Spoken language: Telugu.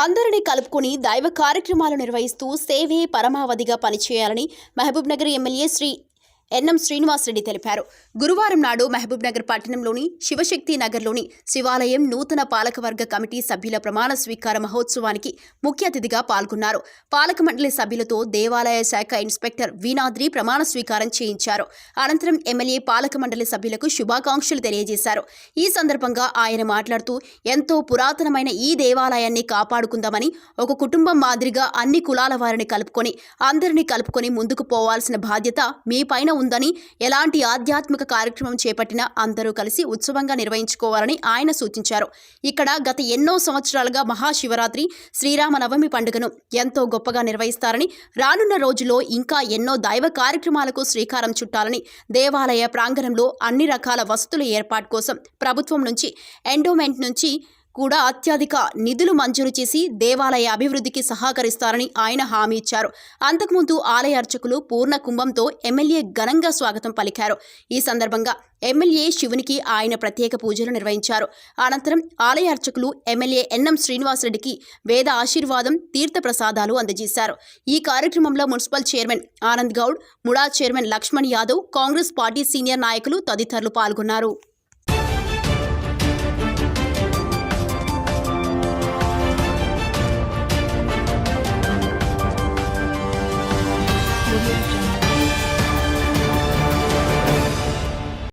అందరినీ కలుపుకొని దైవ కార్యక్రమాలు నిర్వహిస్తూ సేవే పరమావధిగా పనిచేయాలని మహబూబ్నగర్ ఎమ్మెల్యే శ్రీ ఎన్ఎం శ్రీనివాసరెడ్డి తెలిపారు. గురువారం నాడు మహబూబ్నగర్ పట్టణంలోని శివశక్తి నగర్లోని శివాలయం నూతన పాలకవర్గ కమిటీ సభ్యుల ప్రమాణ స్వీకార మహోత్సవానికి ముఖ్య అతిథిగా పాల్గొన్నారు. పాలక మండలి సభ్యులతో దేవాలయ శాఖ ఇన్స్పెక్టర్ వీనాద్రి ప్రమాణ స్వీకారం చేయించారు. అనంతరం ఎమ్మెల్యే పాలక మండలి సభ్యులకు శుభాకాంక్షలు తెలియజేశారు. ఈ సందర్భంగా ఆయన మాట్లాడుతూ ఎంతో పురాతనమైన ఈ దేవాలయాన్ని కాపాడుకుందామని ఒక కుటుంబం మాదిరిగా అన్ని కులాల వారిని కలుపుకొని అందరినీ కలుపుకొని ముందుకు పోవాల్సిన బాధ్యత మీ పైన ఉందని, ఎలాంటి ఆధ్యాత్మిక కార్యక్రమం చేపట్టినా అందరూ కలిసి ఉత్సవంగా నిర్వహించుకోవాలని ఆయన సూచించారు. ఇక్కడ గత ఎన్నో సంవత్సరాలుగా మహాశివరాత్రి, శ్రీరామనవమి పండుగను ఎంతో గొప్పగా నిర్వహిస్తారని, రానున్న రోజుల్లో ఇంకా ఎన్నో దైవ కార్యక్రమాలకు శ్రీకారం చుట్టాలని, దేవాలయ ప్రాంగణంలో అన్ని రకాల వసతుల ఏర్పాటు కోసం ప్రభుత్వం నుంచి, ఎండోమెంట్ నుంచి కూడా అత్యధిక నిధులు మంజూరు చేసి దేవాలయ అభివృద్ధికి సహకరిస్తారని ఆయన హామీ ఇచ్చారు. అంతకుముందు ఆలయ అర్చకులు పూర్ణ కుంభంతో ఎమ్మెల్యే ఘనంగా స్వాగతం పలికారు. ఈ సందర్భంగా ఎమ్మెల్యే శివునికి ఆయన ప్రత్యేక పూజలు నిర్వహించారు. అనంతరం ఆలయ అర్చకులు ఎమ్మెల్యే ఎన్ఎం శ్రీనివాసరెడ్డికి వేద ఆశీర్వాదం, తీర్థ ప్రసాదాలు అందజేశారు. ఈ కార్యక్రమంలో municipal chairman Anand Goud, MUDA chairman Lakshman Yadav, Congress party senior నాయకులు తదితరులు పాల్గొన్నారు.